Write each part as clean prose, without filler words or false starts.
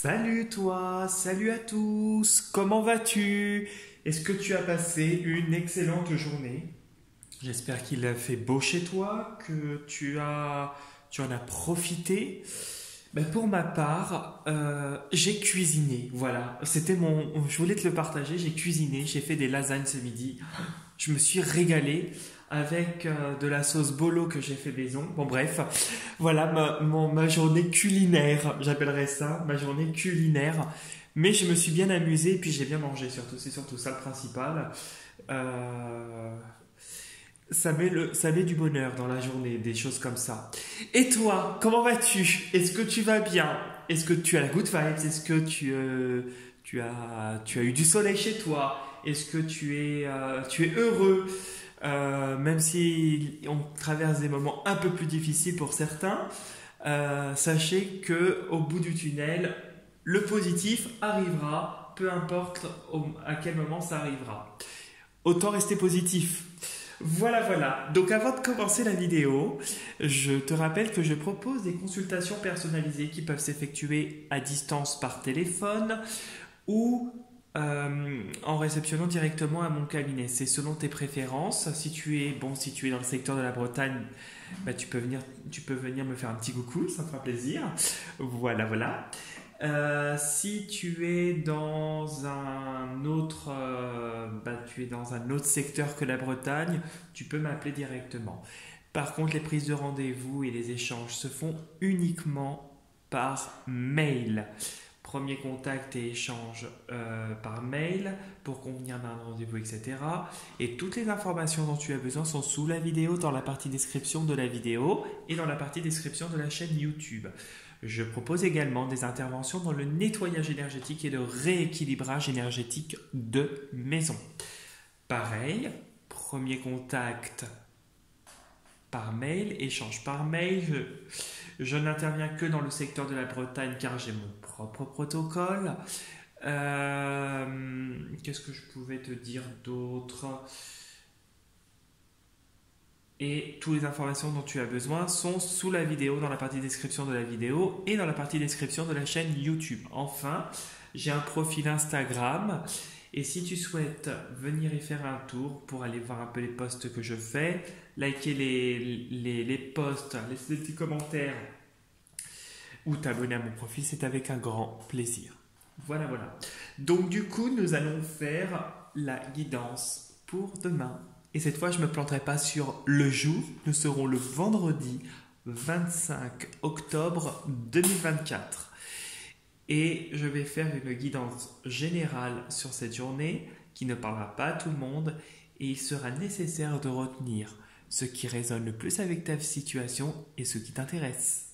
Salut toi, salut à tous, comment vas-tu? Est-ce que tu as passé une excellente journée? J'espère qu'il a fait beau chez toi, que tu en as profité. Ben, pour ma part, j'ai cuisiné, voilà. Je voulais te le partager, j'ai cuisiné, j'ai fait des lasagnes ce midi. Je me suis régalé avec de la sauce bolo que j'ai fait maison. Bon bref, voilà ma journée culinaire, j'appellerais ça, ma journée culinaire. Mais je me suis bien amusé et puis j'ai bien mangé surtout, c'est surtout ça le principal. Euh, ça met du bonheur dans la journée, des choses comme ça. Et toi, comment vas-tu? Est-ce que tu vas bien? Est-ce que tu as la good vibes? Est-ce que tu as eu du soleil chez toi? Est-ce que tu es heureux? Même si on traverse des moments un peu plus difficiles pour certains, sachez que au bout du tunnel, le positif arrivera, peu importe à quel moment ça arrivera. Autant rester positif. Voilà, voilà. Donc avant de commencer la vidéo, je te rappelle que je propose des consultations personnalisées qui peuvent s'effectuer à distance par téléphone ou en réceptionnant directement à mon cabinet. C'est selon tes préférences. Si tu es dans le secteur de la Bretagne, bah, tu peux venir me faire un petit coucou, ça me fera plaisir. Voilà, voilà. Si tu es dans tu es dans un autre secteur que la Bretagne, tu peux m'appeler directement. Par contre, les prises de rendez-vous et les échanges se font uniquement par mail. Premier contact et échange par mail pour convenir d'un rendez-vous, etc. Et toutes les informations dont tu as besoin sont sous la vidéo, dans la partie description de la vidéo et dans la partie description de la chaîne YouTube. Je propose également des interventions dans le nettoyage énergétique et le rééquilibrage énergétique de maison. Pareil, premier contact par mail, échange par mail. Je n'interviens que dans le secteur de la Bretagne car j'ai mon propre protocole. Qu'est-ce que je pouvais te dire d'autre? Et toutes les informations dont tu as besoin sont sous la vidéo, dans la partie description de la vidéo et dans la partie description de la chaîne YouTube. Enfin, j'ai un profil Instagram et si tu souhaites venir y faire un tour pour aller voir un peu les posts que je fais, liker les posts, laisser des petits commentaires ou t'abonner à mon profil, c'est avec un grand plaisir. Voilà, voilà. Donc du coup, nous allons faire la guidance pour demain. Et cette fois, je ne me planterai pas sur le jour. Nous serons le vendredi 25 octobre 2024. Et je vais faire une guidance générale sur cette journée qui ne parlera pas à tout le monde. Et il sera nécessaire de retenir ce qui résonne le plus avec ta situation et ce qui t'intéresse.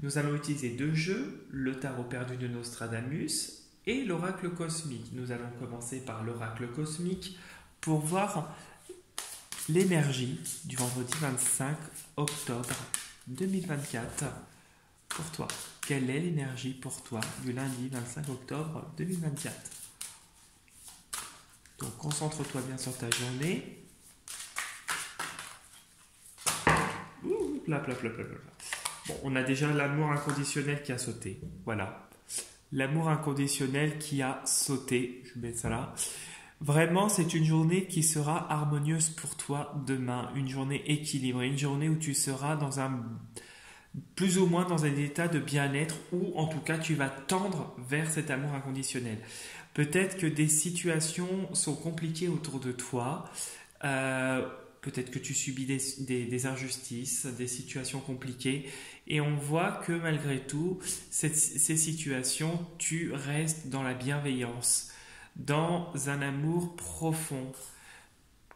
Nous allons utiliser deux jeux, le tarot perdu de Nostradamus et l'oracle cosmique. Nous allons commencer par l'oracle cosmique pour voir l'énergie du vendredi 25 octobre 2024 pour toi. Quelle est l'énergie pour toi du lundi 25 octobre 2024? Donc concentre-toi bien sur ta journée. Ouh, pla, pla, pla, pla, pla. Bon, on a déjà l'amour inconditionnel qui a sauté. Voilà. L'amour inconditionnel qui a sauté. Je mets ça là. Vraiment, c'est une journée qui sera harmonieuse pour toi demain. Une journée équilibrée. Une journée où tu seras plus ou moins dans un état de bien-être ou en tout cas tu vas tendre vers cet amour inconditionnel. Peut-être que des situations sont compliquées autour de toi. Peut-être que tu subis des injustices, des situations compliquées. Et on voit que malgré tout, ces situations, tu restes dans la bienveillance, dans un amour profond.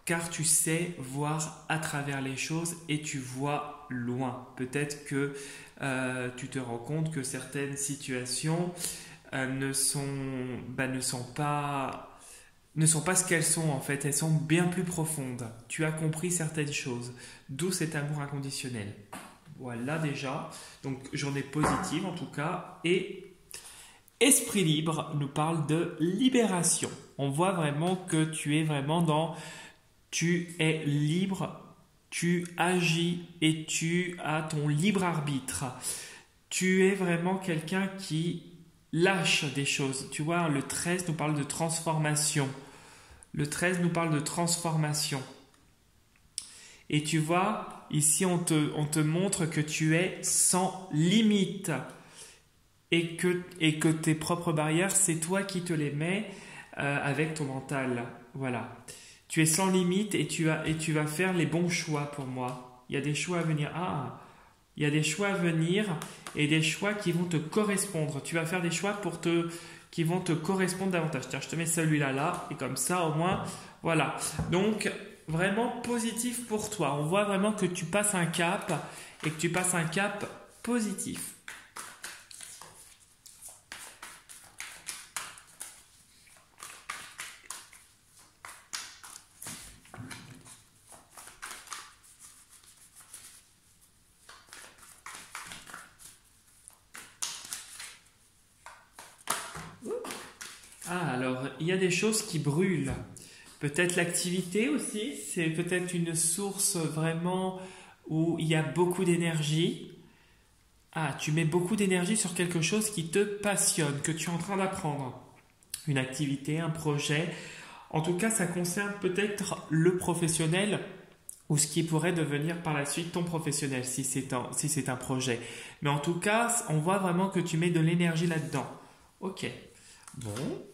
Car tu sais voir à travers les choses et tu vois loin. Peut-être que tu te rends compte que certaines situations ne sont pas ce qu'elles sont en fait, elles sont bien plus profondes. Tu as compris certaines choses, d'où cet amour inconditionnel. Voilà déjà, donc journée positive en tout cas, et Esprit libre nous parle de libération. On voit vraiment que tu es vraiment tu es libre, tu agis et tu as ton libre arbitre. Tu es vraiment quelqu'un qui lâche des choses. Tu vois, le 13 nous parle de transformation. Le 13 nous parle de transformation. Et tu vois, ici on te montre que tu es sans limite. Et que tes propres barrières, c'est toi qui te les mets avec ton mental. Voilà. Tu es sans limite et tu vas faire les bons choix pour moi. Il y a des choix à venir. Il y a des choix à venir et des choix qui vont te correspondre. Tu vas faire des choix qui vont te correspondre davantage. Tiens, je te mets celui-là là et comme ça au moins, voilà. Donc, vraiment positif pour toi. On voit vraiment que tu passes un cap et que tu passes un cap positif. Alors, il y a des choses qui brûlent. Peut-être l'activité aussi, c'est peut-être une source vraiment où il y a beaucoup d'énergie. Tu mets beaucoup d'énergie sur quelque chose qui te passionne, que tu es en train d'apprendre. Une activité, un projet. En tout cas, ça concerne peut-être le professionnel ou ce qui pourrait devenir par la suite ton professionnel si c'est un projet. Mais en tout cas, on voit vraiment que tu mets de l'énergie là-dedans. Ok. Bon.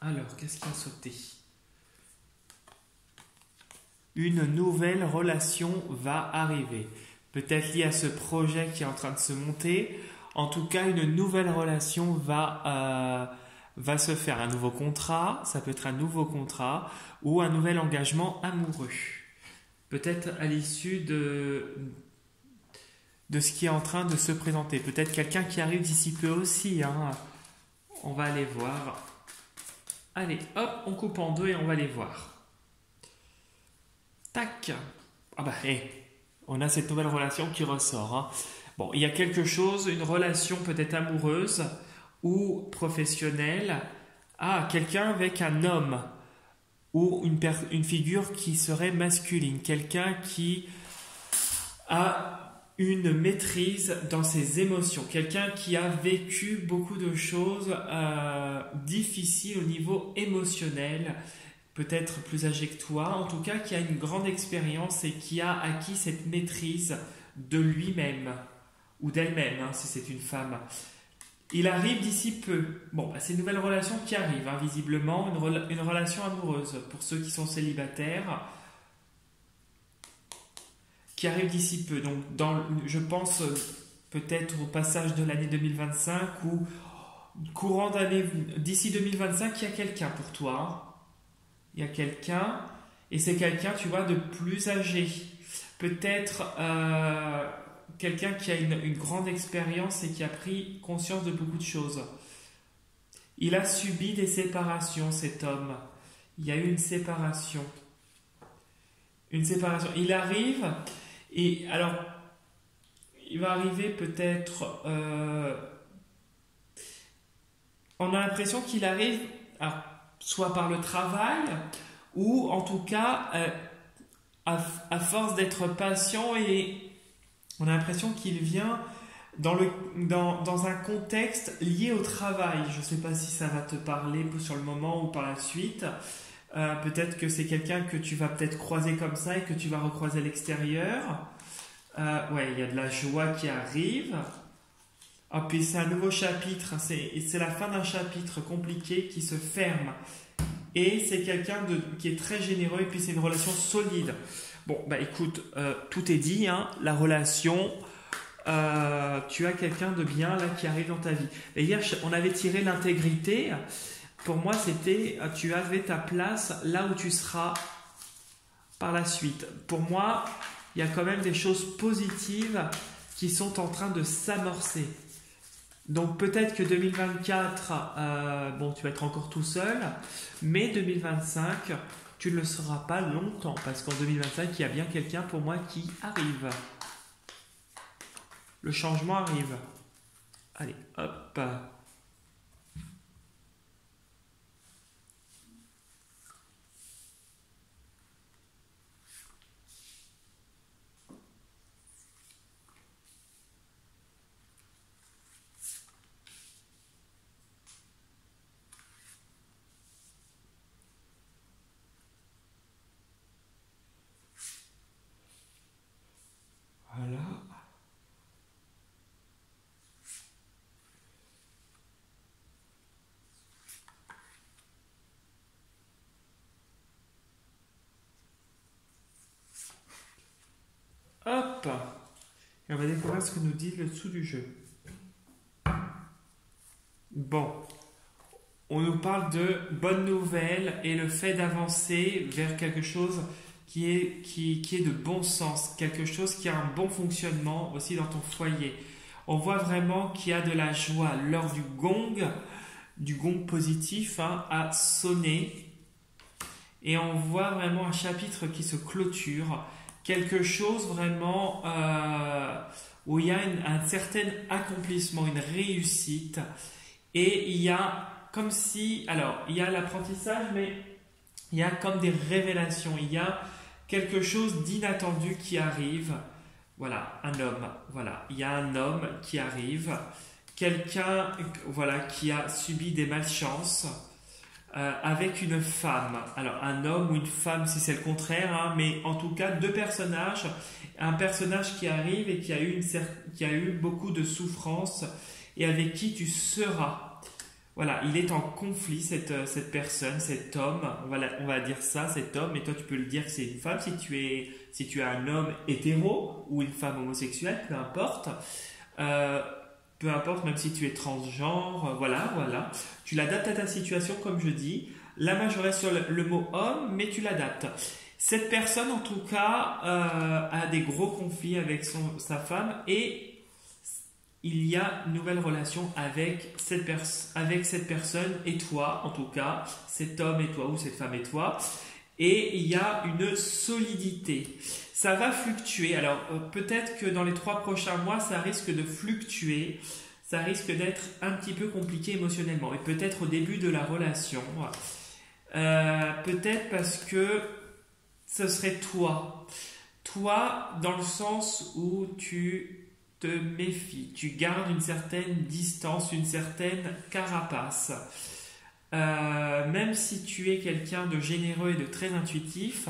Alors, qu'est-ce qui a sauté? Une nouvelle relation va arriver. Peut-être lié à ce projet qui est en train de se monter. En tout cas, une nouvelle relation va se faire. Un nouveau contrat, ça peut être un nouveau contrat ou un nouvel engagement amoureux. Peut-être à l'issue de ce qui est en train de se présenter. Peut-être quelqu'un qui arrive d'ici peu aussi. On va aller voir. Allez, hop, on coupe en deux et on va les voir. Tac. On a cette nouvelle relation qui ressort. Bon, il y a quelque chose, une relation peut-être amoureuse ou professionnelle. Quelqu'un avec un homme ou une figure qui serait masculine. Quelqu'un qui a une maîtrise dans ses émotions, quelqu'un qui a vécu beaucoup de choses difficiles au niveau émotionnel, peut-être plus âgé que toi, en tout cas qui a une grande expérience et qui a acquis cette maîtrise de lui-même ou d'elle-même, si c'est une femme. Il arrive d'ici peu. Bon, c'est une nouvelle relation qui arrive, visiblement, une relation amoureuse pour ceux qui sont célibataires, qui arrive d'ici peu. Donc, je pense peut-être au passage de l'année 2025 ou courant d'année d'ici 2025, il y a quelqu'un pour toi. Il y a quelqu'un et c'est quelqu'un, tu vois, de plus âgé. Peut-être quelqu'un qui a une grande expérience et qui a pris conscience de beaucoup de choses. Il a subi des séparations, cet homme. Il y a eu une séparation. Une séparation. Il arrive. Et alors, il va arriver peut-être... on a l'impression qu'il arrive, soit par le travail, ou en tout cas, à force d'être patient, et on a l'impression qu'il vient dans un contexte lié au travail. Je ne sais pas si ça va te parler sur le moment ou par la suite. Peut-être que c'est quelqu'un que tu vas peut-être croiser comme ça et que tu vas recroiser à l'extérieur. Il y a de la joie qui arrive. Puis c'est un nouveau chapitre. C'est la fin d'un chapitre compliqué qui se ferme. Et c'est quelqu'un qui est très généreux et puis c'est une relation solide. Bon, écoute, tout est dit. La relation, tu as quelqu'un de bien là qui arrive dans ta vie. Et hier, on avait tiré l'intégrité. Pour moi, c'était, tu avais ta place là où tu seras par la suite. Pour moi, il y a quand même des choses positives qui sont en train de s'amorcer. Donc peut-être que 2024, tu vas être encore tout seul, mais 2025, tu ne le seras pas longtemps, parce qu'en 2025, il y a bien quelqu'un pour moi qui arrive. Le changement arrive. Allez, hop. Hop. Et on va découvrir ce que nous dit le dessous du jeu. Bon. On nous parle de bonnes nouvelles et le fait d'avancer vers quelque chose qui est de bon sens, quelque chose qui a un bon fonctionnement aussi dans ton foyer. On voit vraiment qu'il y a de la joie. L'heure du gong positif a sonné. Et on voit vraiment un chapitre qui se clôture. Quelque chose vraiment où il y a un certain accomplissement, une réussite. Et il y a comme si... Alors, il y a l'apprentissage, mais il y a comme des révélations. Il y a quelque chose d'inattendu qui arrive. Voilà, un homme. Voilà, il y a un homme qui arrive. Quelqu'un, voilà, qui a subi des malchances avec une femme. Alors, un homme ou une femme, si c'est le contraire, hein, mais en tout cas, deux personnages. Un personnage qui arrive et qui a eu beaucoup de souffrance et avec qui tu seras. Voilà, il est en conflit, cette personne, cet homme, on va dire ça, cet homme, et toi tu peux le dire que c'est une femme, si tu es un homme hétéro ou une femme homosexuelle, peu importe, même si tu es transgenre, voilà, tu l'adaptes à ta situation comme je dis, là moi je reste sur le mot homme, mais tu l'adaptes. Cette personne en tout cas a des gros conflits avec sa femme et il y a une nouvelle relation avec cette personne et toi, en tout cas, cet homme et toi ou cette femme et toi. Et il y a une solidité. Ça va fluctuer. Alors, peut-être que dans les 3 prochains mois, ça risque de fluctuer. Ça risque d'être un petit peu compliqué émotionnellement. Et peut-être au début de la relation. Peut-être parce que ce serait toi. Toi, dans le sens où tu te méfies, tu gardes une certaine distance, une certaine carapace. Même si tu es quelqu'un de généreux et de très intuitif,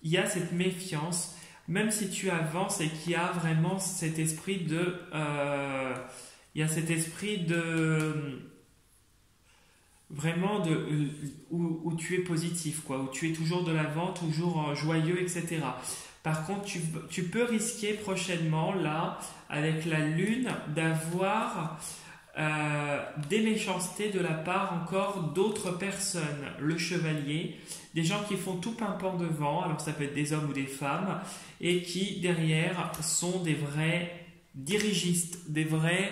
il y a cette méfiance, même si tu avances et qu'il y a vraiment cet esprit de... vraiment où tu es positif, quoi, où tu es toujours de l'avant, toujours joyeux, etc. Par contre, tu peux risquer prochainement, là, avec la lune, d'avoir des méchancetés de la part encore d'autres personnes. Le chevalier, des gens qui font tout pimpant devant, alors ça peut être des hommes ou des femmes, et qui derrière sont des vrais dirigistes, des vrais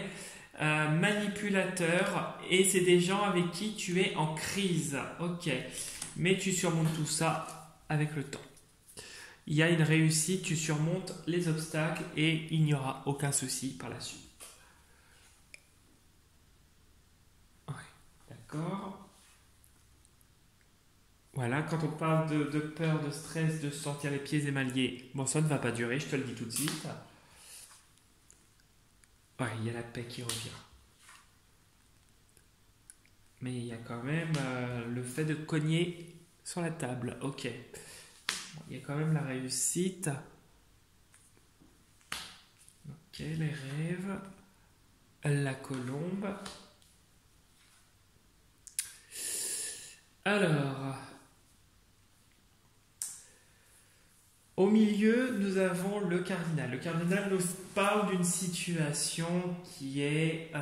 manipulateurs, et c'est des gens avec qui tu es en crise. Ok, mais tu surmontes tout ça avec le temps. Il y a une réussite, tu surmontes les obstacles et il n'y aura aucun souci par la suite. Ouais, d'accord. Voilà, quand on parle de peur, de stress, de se sentir les pieds émaillés, bon, ça ne va pas durer, je te le dis tout de suite. Ouais, il y a la paix qui revient. Mais il y a quand même le fait de cogner sur la table. Ok. Il y a quand même la réussite. Ok, les rêves. La colombe. Alors, au milieu, nous avons le cardinal. Le cardinal nous parle d'une situation qui est...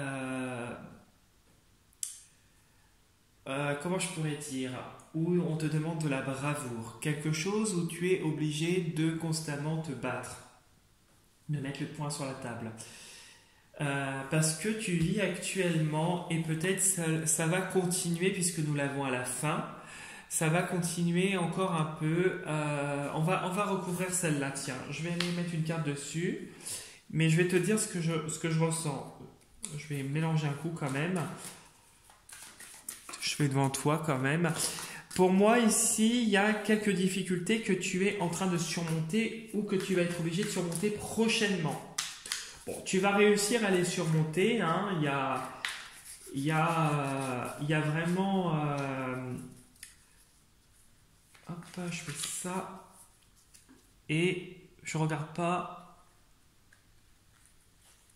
comment je pourrais dire, où on te demande de la bravoure, quelque chose où tu es obligé de constamment te battre, de mettre le poing sur la table, parce que tu vis actuellement et peut-être ça va continuer puisque nous l'avons à la fin, ça va continuer encore un peu, on va recouvrir celle-là, tiens, je vais aller mettre une carte dessus, mais je vais te dire ce que je ressens, je vais mélanger un coup quand même. Je vais devant toi quand même. Pour moi, ici, il y a quelques difficultés que tu es en train de surmonter ou que tu vas être obligé de surmonter prochainement. Bon, tu vas réussir à les surmonter. Hein. Il y a vraiment... Hop, je fais ça. Et je ne regarde pas...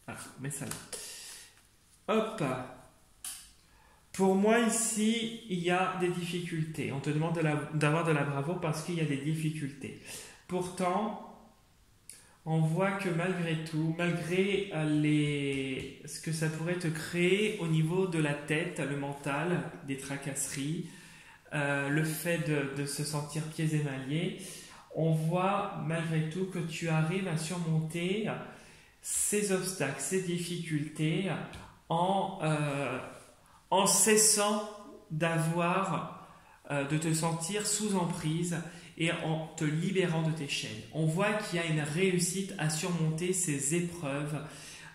Voilà, mets ça là. Hop. Pour moi, ici, il y a des difficultés. On te demande d'avoir de la bravoure parce qu'il y a des difficultés. Pourtant, on voit que malgré tout, malgré ce que ça pourrait te créer au niveau de la tête, le mental, des tracasseries, le fait de se sentir pieds et mailliers, on voit malgré tout que tu arrives à surmonter ces obstacles, ces difficultés en cessant de te sentir sous emprise et en te libérant de tes chaînes. On voit qu'il y a une réussite à surmonter ces épreuves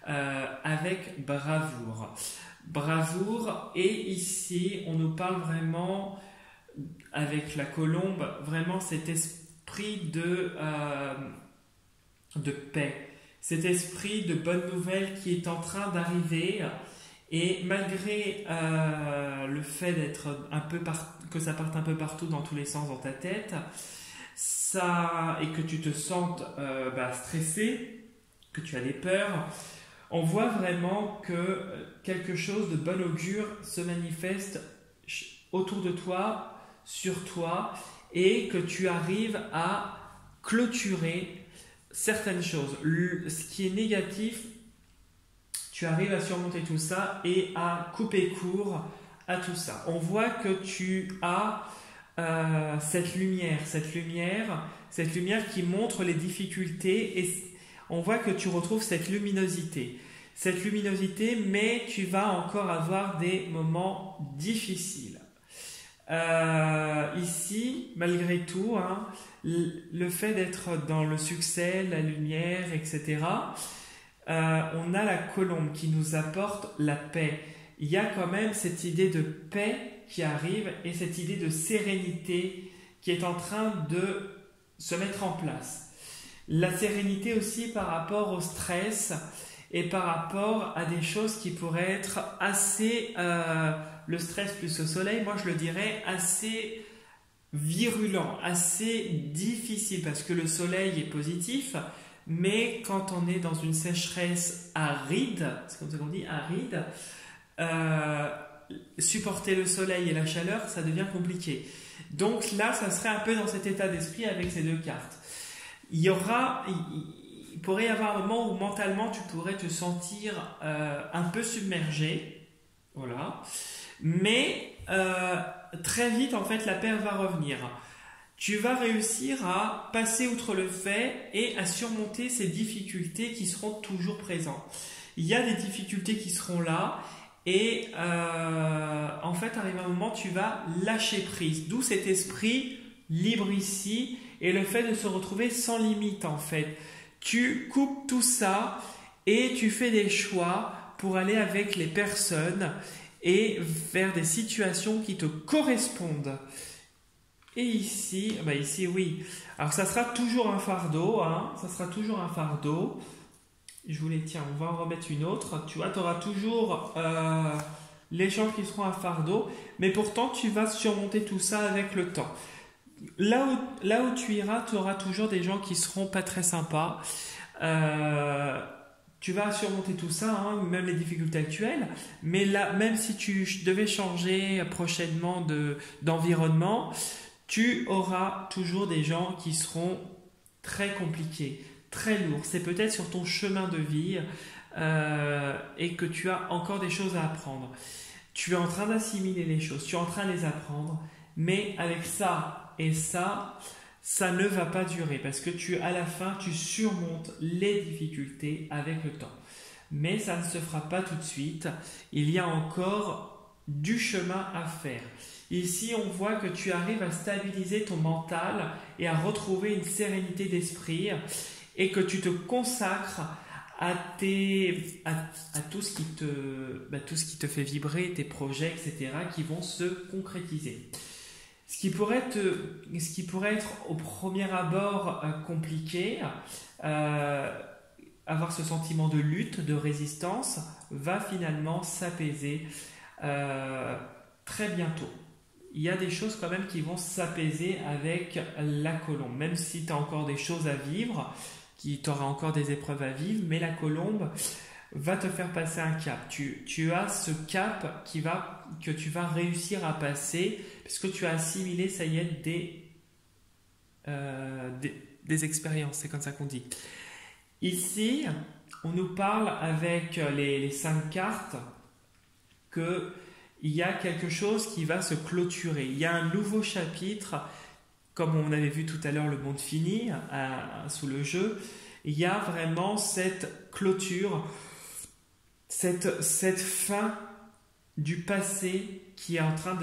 avec bravoure. Bravoure, et ici on nous parle vraiment, avec la colombe, vraiment cet esprit de paix, cet esprit de bonne nouvelle qui est en train d'arriver. Et malgré le fait d'être que ça parte un peu partout dans tous les sens dans ta tête, et que tu te sentes stressé, que tu as des peurs, on voit vraiment que quelque chose de bon augure se manifeste autour de toi, sur toi, et que tu arrives à clôturer certaines choses. Ce qui est négatif, tu arrives à surmonter tout ça et à couper court à tout ça. On voit que tu as cette lumière qui montre les difficultés, et on voit que tu retrouves cette luminosité, mais tu vas encore avoir des moments difficiles. Ici, malgré tout, le fait d'être dans le succès, la lumière, etc., on a la colombe qui nous apporte la paix. Il y a quand même cette idée de paix qui arrive et cette idée de sérénité qui est en train de se mettre en place. La sérénité aussi par rapport au stress et par rapport à des choses qui pourraient être assez... le stress plus le soleil, moi je le dirais assez virulent, assez difficile, parce que le soleil est positif, mais quand on est dans une sécheresse aride, c'est comme ça qu'on dit, aride, supporter le soleil et la chaleur, ça devient compliqué. Donc là, ça serait un peu dans cet état d'esprit avec ces deux cartes. Il pourrait y avoir un moment où mentalement tu pourrais te sentir un peu submergé, voilà. Mais très vite, en fait, la paix va revenir. Tu vas réussir à passer outre le fait et à surmonter ces difficultés qui seront toujours présentes. Il y a des difficultés qui seront là, et en fait, arrivé un moment, tu vas lâcher prise. D'où cet esprit libre ici et le fait de se retrouver sans limite, en fait. Tu coupes tout ça et tu fais des choix pour aller avec les personnes et vers des situations qui te correspondent. Et ici, ici oui. Alors ça sera toujours un fardeau, ça sera toujours un fardeau. Je voulais, tiens, on va en remettre une autre. Tu vois, tu auras toujours les gens qui seront un fardeau, mais pourtant tu vas surmonter tout ça avec le temps. Là où tu iras, tu auras toujours des gens qui seront pas très sympas. Tu vas surmonter tout ça, même les difficultés actuelles, mais là, même si tu devais changer prochainement d'environnement, tu auras toujours des gens qui seront très compliqués, très lourds. C'est peut-être sur ton chemin de vie et que tu as encore des choses à apprendre. Tu es en train d'assimiler les choses, tu es en train de les apprendre, mais avec ça et ça, ça ne va pas durer parce que à la fin, tu surmontes les difficultés avec le temps. Mais ça ne se fera pas tout de suite. Il y a encore du chemin à faire. Ici, on voit que tu arrives à stabiliser ton mental et à retrouver une sérénité d'esprit et que tu te consacres à tout ce qui te fait vibrer, tes projets, etc., qui vont se concrétiser. Ce qui pourrait être au premier abord compliqué, avoir ce sentiment de lutte, de résistance, va finalement s'apaiser très bientôt. Il y a des choses quand même qui vont s'apaiser avec la colombe, même si tu as encore des choses à vivre, tu auras encore des épreuves à vivre, mais la colombe va te faire passer un cap. Tu as ce cap que tu vas réussir à passer puisque tu as assimilé, ça y est, des expériences, c'est comme ça qu'on dit. Ici, on nous parle avec les 5 cartes qu'il y a quelque chose qui va se clôturer. Il y a un nouveau chapitre, comme on avait vu tout à l'heure le monde fini sous le jeu. Il y a vraiment cette clôture, cette fin du passé qui est en train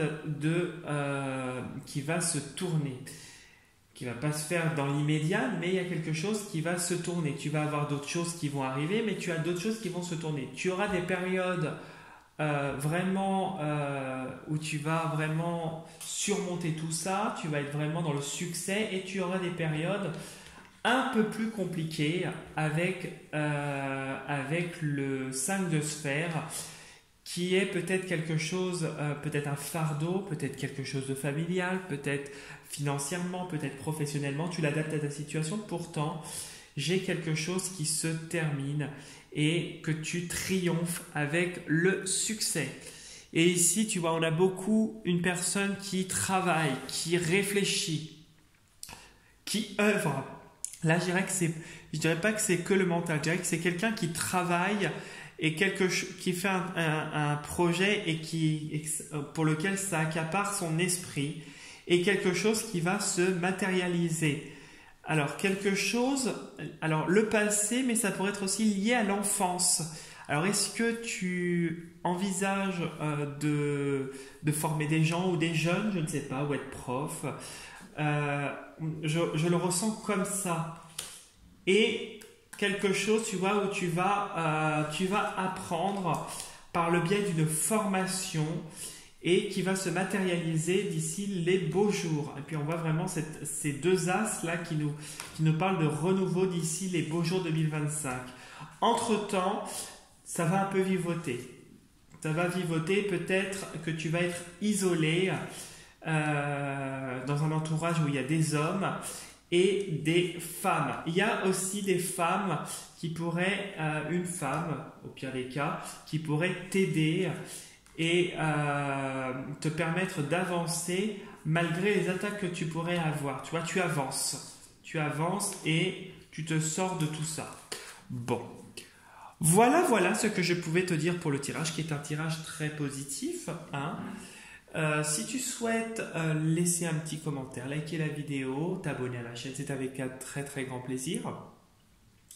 qui va se tourner, qui va pas se faire dans l'immédiat, mais il y a quelque chose qui va se tourner. Tu vas avoir d'autres choses qui vont arriver, mais tu as d'autres choses qui vont se tourner. Tu auras des périodes où tu vas vraiment surmonter tout ça, tu vas être vraiment dans le succès, et tu auras des périodes un peu plus compliquées avec le 5 de sphère, qui est peut-être quelque chose, peut-être un fardeau, peut-être quelque chose de familial, peut-être financièrement, peut-être professionnellement, tu l'adaptes à ta situation. Pourtant, j'ai quelque chose qui se termine et que tu triomphes avec le succès. Et ici, tu vois, on a beaucoup une personne qui travaille, qui réfléchit, qui œuvre. Là, je dirais pas que c'est que le mental, je dirais que c'est quelqu'un qui travaille et qui fait un projet et pour lequel ça accapare son esprit, et quelque chose qui va se matérialiser. Alors, le passé, mais ça pourrait être aussi lié à l'enfance. Alors, est-ce que tu envisages de former des gens ou des jeunes, je ne sais pas, ou être prof? Je le ressens comme ça. Et quelque chose, tu vois, où tu vas apprendre par le biais d'une formation et qui va se matérialiser d'ici les beaux jours. Et puis on voit vraiment ces deux as là qui nous parlent de renouveau d'ici les beaux jours 2025. Entre-temps, ça va un peu vivoter. Ça va vivoter, peut-être que tu vas être isolé dans un entourage où il y a des hommes et des femmes. Il y a aussi des femmes qui pourraient, une femme, au pire des cas, qui pourrait t'aider et te permettre d'avancer malgré les attaques que tu pourrais avoir. Tu vois, tu avances et tu te sors de tout ça. Bon, voilà ce que je pouvais te dire pour le tirage, qui est un tirage très positif, hein. Si tu souhaites laisser un petit commentaire, liker la vidéo, t'abonner à la chaîne, c'est avec un très très grand plaisir.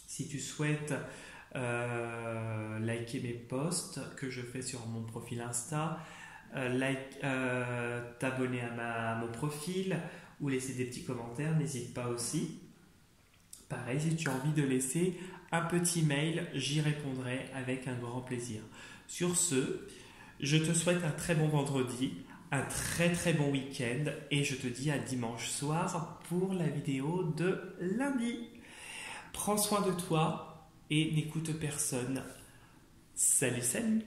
Si tu souhaites liker mes posts que je fais sur mon profil Insta, t'abonner à mon profil ou laisser des petits commentaires, n'hésite pas aussi. Pareil, si tu as envie de laisser un petit mail, j'y répondrai avec un grand plaisir. Sur ce, je te souhaite un très bon vendredi, un très très bon week-end, et je te dis à dimanche soir pour la vidéo de lundi. Prends soin de toi et n'écoute personne. Salut, salut!